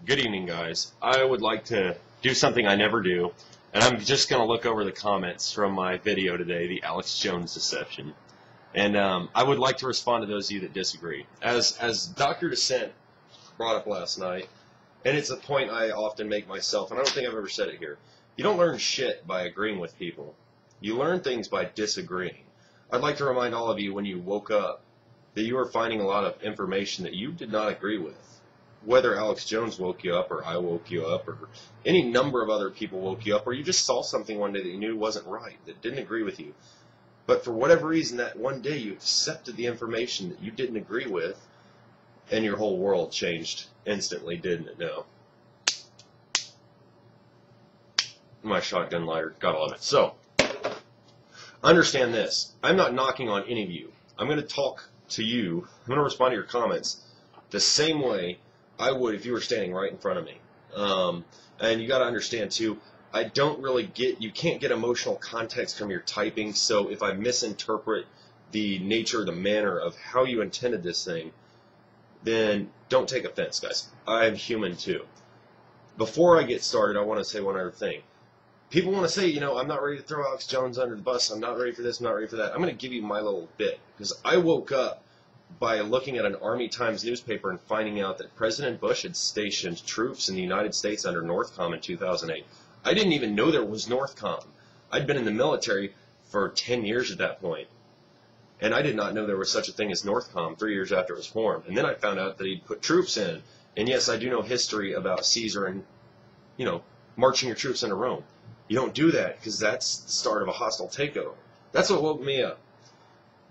Good evening, guys. I would like to do something I never do, and I'm just going to look over the comments from my video today, the Alex Jones deception. And I would like to respond to those of you that disagree. As Dr. Dissent brought up last night, and it's a point I often make myself, and I don't think I've ever said it here, you don't learn shit by agreeing with people. You learn things by disagreeing. I'd like to remind all of you when you woke up that you are finding a lot of information that you did not agree with. Whether Alex Jones woke you up, or I woke you up, or any number of other people woke you up, or you just saw something one day that you knew wasn't right, that didn't agree with you. But for whatever reason, that one day you accepted the information that you didn't agree with, and your whole world changed instantly, didn't it? No. My shotgun lighter, gotta love it. So, understand this. I'm not knocking on any of you. I'm going to talk to you. I'm going to respond to your comments the same way I would if you were standing right in front of me. And you got to understand too, I don't really get, you can't get emotional context from your typing, so if I misinterpret the nature, the manner of how you intended this thing, then don't take offense, guys. I'm human too. Before I get started, I want to say one other thing. People want to say, you know, I'm not ready to throw Alex Jones under the bus, I'm not ready for this, I'm not ready for that. I'm going to give you my little bit, because I woke up by looking at an Army Times newspaper and finding out that President Bush had stationed troops in the United States under NORTHCOM in 2008. I didn't even know there was NORTHCOM. I'd been in the military for 10 years at that point, and I did not know there was such a thing as NORTHCOM 3 years after it was formed. And then I found out that he'd put troops in. And yes, I do know history about Caesar and, you know, marching your troops into Rome. You don't do that because that's the start of a hostile takeover. That's what woke me up.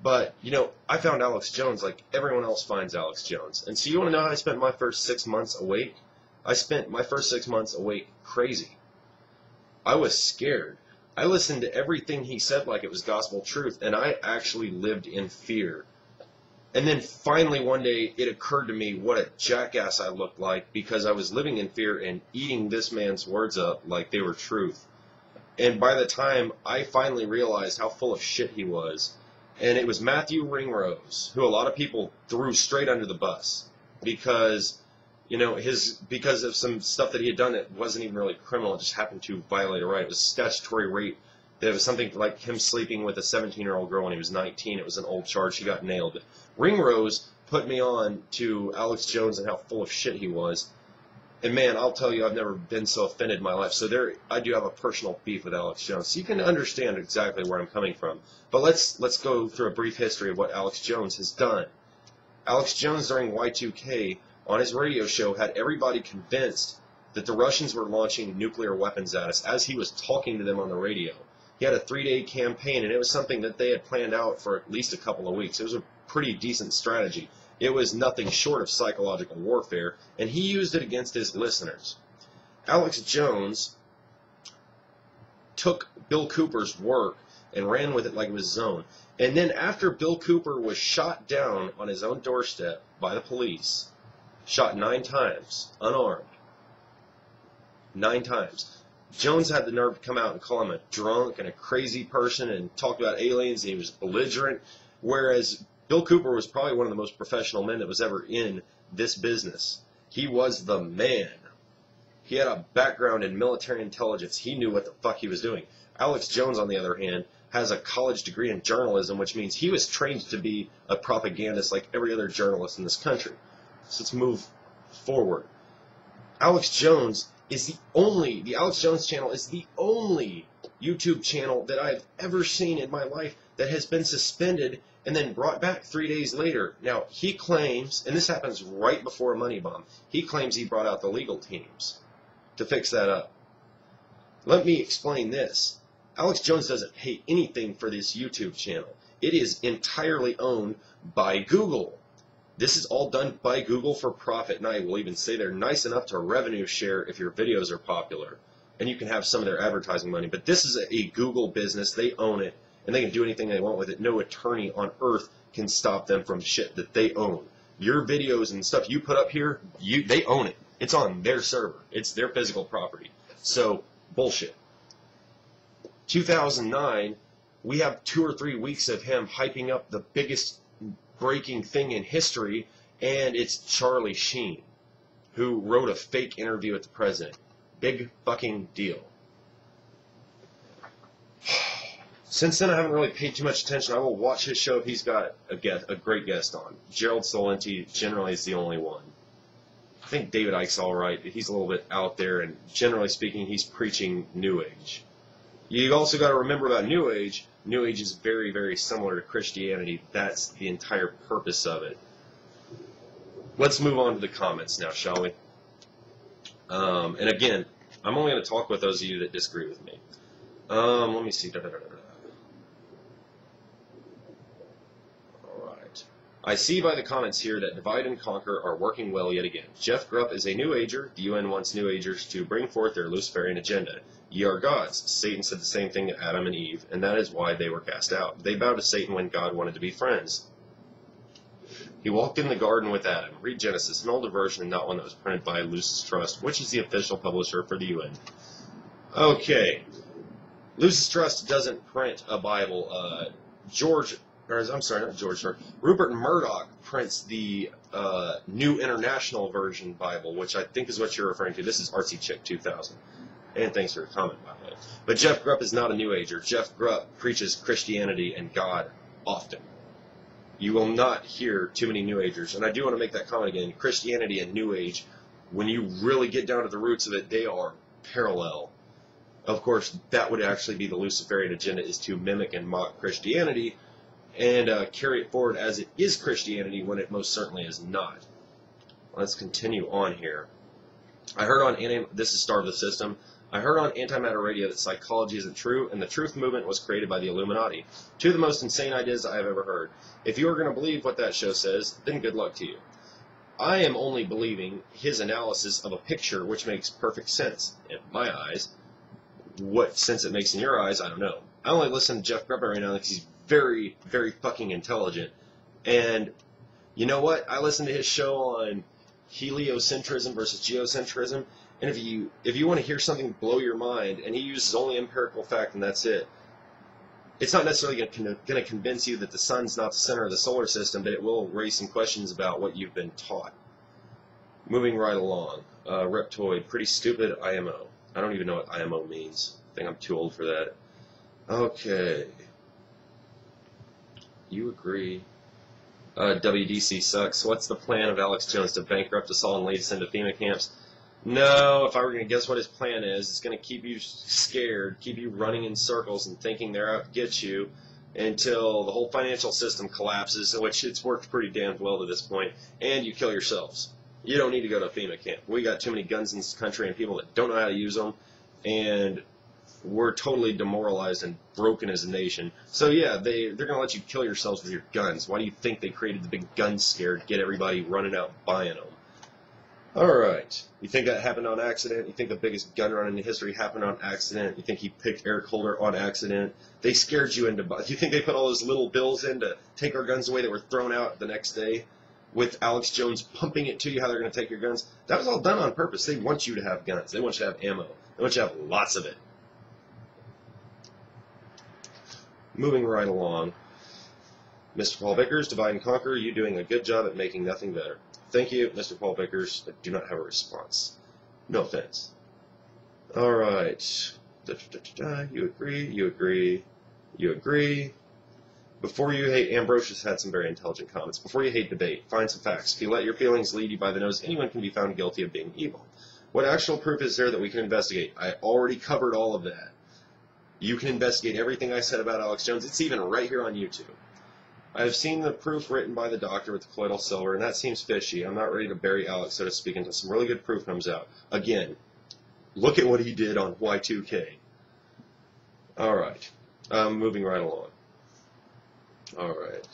But, you know, I found Alex Jones like everyone else finds Alex Jones. And so you want to know how I spent my first 6 months awake? I spent my first 6 months awake crazy. I was scared. I listened to everything he said like it was gospel truth, and I actually lived in fear. And then finally one day it occurred to me what a jackass I looked like because I was living in fear and eating this man's words up like they were truth. And by the time I finally realized how full of shit he was, and it was Matthew Ringrose, who a lot of people threw straight under the bus because, you know, because of some stuff that he had done that wasn't even really criminal. It just happened to violate a right. It was statutory rape. There was something like him sleeping with a 17-year-old girl when he was 19. It was an old charge. He got nailed. But Ringrose put me on to Alex Jones and how full of shit he was. And man, I'll tell you, I've never been so offended in my life. So there, I do have a personal beef with Alex Jones. So you can understand exactly where I'm coming from. But let's go through a brief history of what Alex Jones has done. Alex Jones during Y2K on his radio show had everybody convinced that the Russians were launching nuclear weapons at us as he was talking to them on the radio. He had a 3-day campaign, and it was something that they had planned out for at least a couple of weeks. It was a pretty decent strategy. It was nothing short of psychological warfare, and he used it against his listeners. Alex Jones took Bill Cooper's work and ran with it like it was his own. And then after Bill Cooper was shot down on his own doorstep by the police, shot 9 times, unarmed, 9 times, Jones had the nerve to come out and call him a drunk and a crazy person and talk about aliens, and he was belligerent, whereas Bill Cooper was probably one of the most professional men that was ever in this business. He was the man. He had a background in military intelligence. He knew what the fuck he was doing. Alex Jones, on the other hand, has a college degree in journalism, which means he was trained to be a propagandist like every other journalist in this country. So let's move forward. Alex Jones is the Alex Jones channel is the only YouTube channel that I've ever seen in my life that has been suspended and then brought back 3 days later. Now, he claims, and this happens right before a money bomb, he claims he brought out the legal teams to fix that up. Let me explain this. Alex Jones doesn't pay anything for this YouTube channel. It is entirely owned by Google. This is all done by Google for profit, and I will even say they're nice enough to revenue share if your videos are popular, and you can have some of their advertising money. But this is a Google business. They own it, and they can do anything they want with it. No attorney on earth can stop them from shit that they own. Your videos and stuff you put up here, they own it. It's on their server. It's their physical property. So, bullshit. 2009, we have 2 or 3 weeks of him hyping up the biggest breaking thing in history, and it's Charlie Sheen, who wrote a fake interview with the president. Big fucking deal. Since then, I haven't really paid too much attention. I will watch his show if he's got a great guest on. Gerald Solenti generally is the only one. I think David Icke's all right. He's a little bit out there, and generally speaking, he's preaching New Age. You also got to remember about New Age. New Age is very, very similar to Christianity. That's the entire purpose of it. Let's move on to the comments now, shall we? And again, I'm only going to talk with those of you that disagree with me. Let me see. I see by the comments here that Divide and Conquer are working well yet again. Jeff Grupp is a New Ager. The UN wants New Agers to bring forth their Luciferian agenda. Ye are gods. Satan said the same thing to Adam and Eve, and that is why they were cast out. They bowed to Satan when God wanted to be friends. He walked in the garden with Adam. Read Genesis, an older version and not one that was printed by Lucis Trust, which is the official publisher for the UN. Okay. Lucis Trust doesn't print a Bible. Rupert Murdoch prints the New International Version Bible, which I think is what you're referring to. This is Artsy Chick 2000. And thanks for your comment, by the way. But Jeff Grupp is not a New Ager. Jeff Grupp preaches Christianity and God often. You will not hear too many New Agers. And I do want to make that comment again. Christianity and New Age, when you really get down to the roots of it, they are parallel. Of course, that would actually be the Luciferian agenda, is to mimic and mock Christianity and carry it forward as it is Christianity when it most certainly is not. Let's continue on here. I heard on, this is Starve the System, I heard on Antimatter Radio that psychology isn't true, and the truth movement was created by the Illuminati. Two of the most insane ideas I have ever heard. If you are going to believe what that show says, then good luck to you. I am only believing his analysis of a picture, which makes perfect sense in my eyes. What sense it makes in your eyes, I don't know. I only listen to Jeff Grupp right now because he's very, very fucking intelligent. And you know what? I listen to his show on heliocentrism versus geocentrism. And if you want to hear something blow your mind, and he uses only empirical fact and that's it, it's not necessarily going to convince you that the sun's not the center of the solar system, but it will raise some questions about what you've been taught. Moving right along. Reptoid, pretty stupid IMO. I don't even know what IMO means. I think I'm too old for that. Okay. You agree. WDC sucks. What's the plan of Alex Jones, to bankrupt us all and lead us into FEMA camps? No, if I were going to guess what his plan is, it's going to keep you scared, keep you running in circles and thinking they're out to get you until the whole financial system collapses, which it's worked pretty damn well to this point, and you kill yourselves. You don't need to go to a FEMA camp. We got too many guns in this country and people that don't know how to use them, and we're totally demoralized and broken as a nation. So yeah, they're going to let you kill yourselves with your guns. Why do you think they created the big gun scare to get everybody running out buying them? Alright. You think that happened on accident? You think the biggest gun run in history happened on accident? You think he picked Eric Holder on accident? They scared you into... Do you think they put all those little bills in to take our guns away that were thrown out the next day with Alex Jones pumping it to you how they're going to take your guns? That was all done on purpose. They want you to have guns. They want you to have ammo. They want you to have lots of it. Moving right along. Mr. Paul Vickers, Divide and Conquer, you doing a good job at making nothing better. Thank you, Mr. Paul Vickers. I do not have a response. No offense. Alright. You agree, you agree, you agree. Before you hate, Ambrosius had some very intelligent comments. Before you hate debate, find some facts. If you let your feelings lead you by the nose, anyone can be found guilty of being evil. What actual proof is there that we can investigate? I already covered all of that. You can investigate everything I said about Alex Jones. It's even right here on YouTube. I have seen the proof written by the doctor with the colloidal silver, and that seems fishy. I'm not ready to bury Alex, so to speak, until some really good proof comes out. Again, look at what he did on Y2K. Alright. Moving right along. Alright.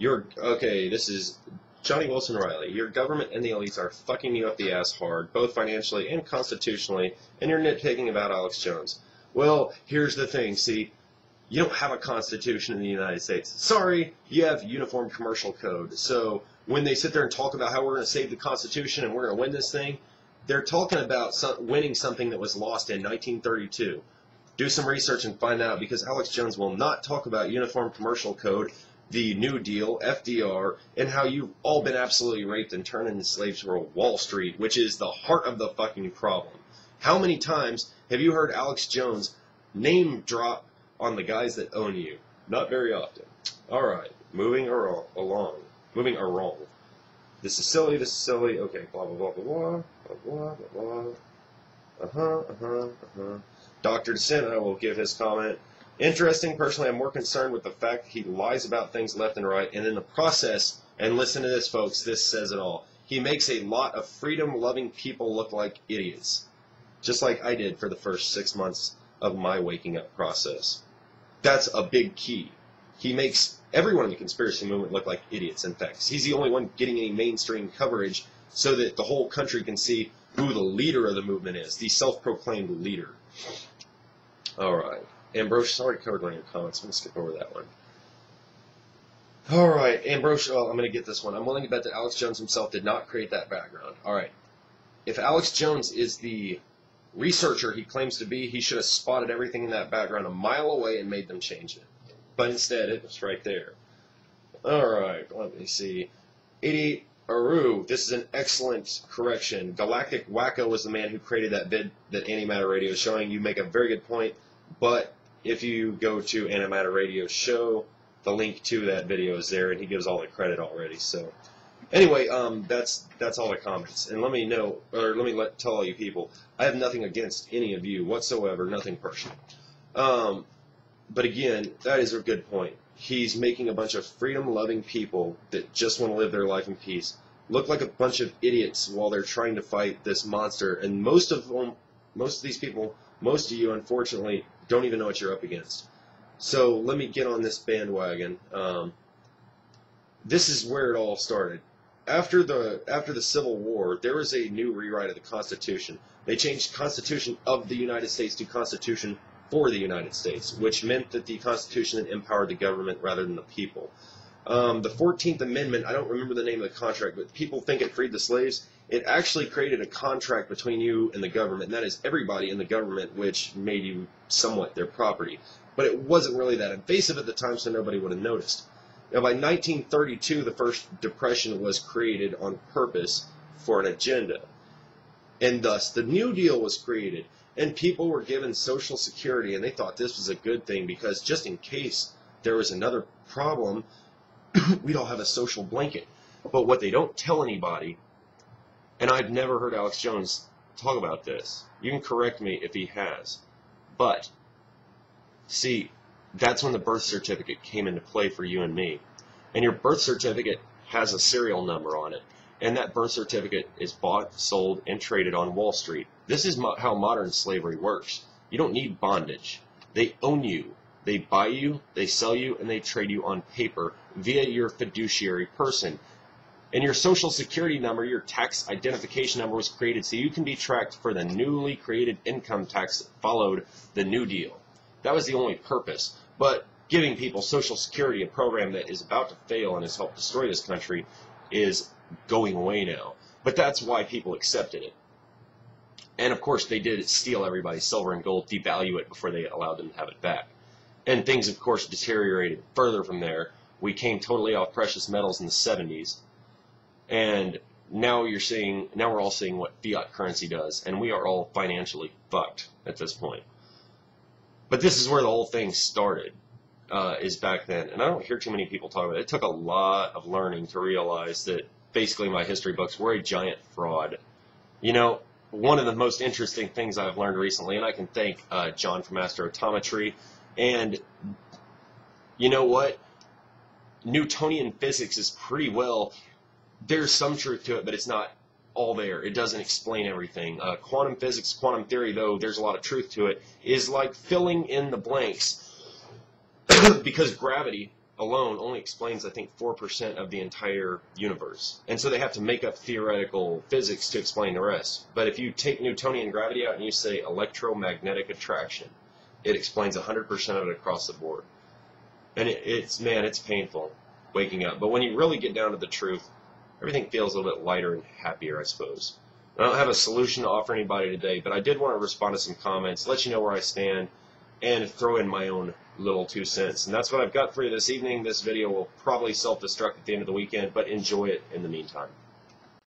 Okay, this is Johnny Wilson Riley. Your government and the elites are fucking you up the ass hard, both financially and constitutionally, and you're nitpicking about Alex Jones. Well, here's the thing, see, you don't have a constitution in the United States. Sorry, you have Uniform Commercial Code. So when they sit there and talk about how we're going to save the Constitution and we're going to win this thing, they're talking about winning something that was lost in 1932. Do some research and find out, because Alex Jones will not talk about Uniform Commercial Code the New Deal, FDR, and how you've all been absolutely raped and turned into slaves for Wall Street, which is the heart of the fucking problem. How many times have you heard Alex Jones name drop on the guys that own you? Not very often. All right, moving along. Moving along. This is silly, okay, blah, blah, blah, blah, blah, blah, blah, Dr. DeSint, I will give his comment. Interesting, personally, I'm more concerned with the fact that he lies about things left and right, and in the process, and listen to this, folks, this says it all, he makes a lot of freedom-loving people look like idiots, just like I did for the first 6 months of my waking up process. That's a big key. He makes everyone in the conspiracy movement look like idiots, in fact. He's the only one getting any mainstream coverage so that the whole country can see who the leader of the movement is, the self-proclaimed leader. All right. Ambrose, already covered one of your comments. I'm going to skip over that one. All right. Ambrose, I'm going to get this one. I'm willing to bet that Alex Jones himself did not create that background. All right. If Alex Jones is the researcher he claims to be, he should have spotted everything in that background a mile away and made them change it. But instead, it was right there. All right, let me see. 88 Aru, this is an excellent correction. Galactic Wacko was the man who created that vid that Antimatter Radio is showing. You make a very good point, but if you go to Antimatter Radio Show, the link to that video is there, and he gives all the credit already. So, anyway, that's all the comments. And let me know, or let me tell all you people, I have nothing against any of you whatsoever, nothing personal. But again, that is a good point. He's making a bunch of freedom-loving people that just want to live their life in peace look like a bunch of idiots while they're trying to fight this monster. And most of these people, most of you, unfortunately, don't even know what you're up against. So let me get on this bandwagon. This is where it all started. After the Civil War, there was a new rewrite of the Constitution. They changed Constitution of the United States to Constitution for the United States, which meant that the Constitution empowered the government rather than the people. The 14th Amendment, I don't remember the name of the contract, but people think it freed the slaves. It actually created a contract between you and the government, and that is everybody in the government, which made you somewhat their property. But it wasn't really that invasive at the time, so nobody would have noticed. Now, by 1932, the first depression was created on purpose for an agenda. And thus, the New Deal was created. And people were given Social Security, and they thought this was a good thing because just in case there was another problem, we'd all have a social blanket. But what they don't tell anybody, and I've never heard Alex Jones talk about this. You can correct me if he has. But, see, that's when the birth certificate came into play for you and me. And your birth certificate has a serial number on it. And that birth certificate is bought, sold, and traded on Wall Street. This is how modern slavery works. You don't need bondage. They own you. They buy you, they sell you, and they trade you on paper via your fiduciary person. And your Social Security number, your tax identification number, was created so you can be tracked for the newly created income tax that followed the New Deal. That was the only purpose. But giving people Social Security, a program that is about to fail and has helped destroy this country, is going away now. But that's why people accepted it. And of course they did steal everybody's silver and gold, devalue it before they allowed them to have it back. And things of course deteriorated further from there. We came totally off precious metals in the 70s. And now we're all seeing what fiat currency does, and we are all financially fucked at this point. But this is where the whole thing started, is back then. And I don't hear too many people talk about it. It took a lot of learning to realize that basically my history books were a giant fraud. You know, one of the most interesting things I've learned recently, and I can thank John from Astroautometry, and you know what? Newtonian physics is pretty well, there's some truth to it, but it's not all there. It doesn't explain everything. Quantum physics, quantum theory, though there's a lot of truth to it, is like filling in the blanks because gravity alone only explains, I think, 4% of the entire universe. And so they have to make up theoretical physics to explain the rest. But if you take Newtonian gravity out and you say electromagnetic attraction, it explains 100% of it across the board. And it's painful waking up. But when you really get down to the truth, everything feels a little bit lighter and happier, I suppose. I don't have a solution to offer anybody today, but I did want to respond to some comments, let you know where I stand, and throw in my own little 2 cents. And that's what I've got for you this evening. This video will probably self-destruct at the end of the weekend, but enjoy it in the meantime.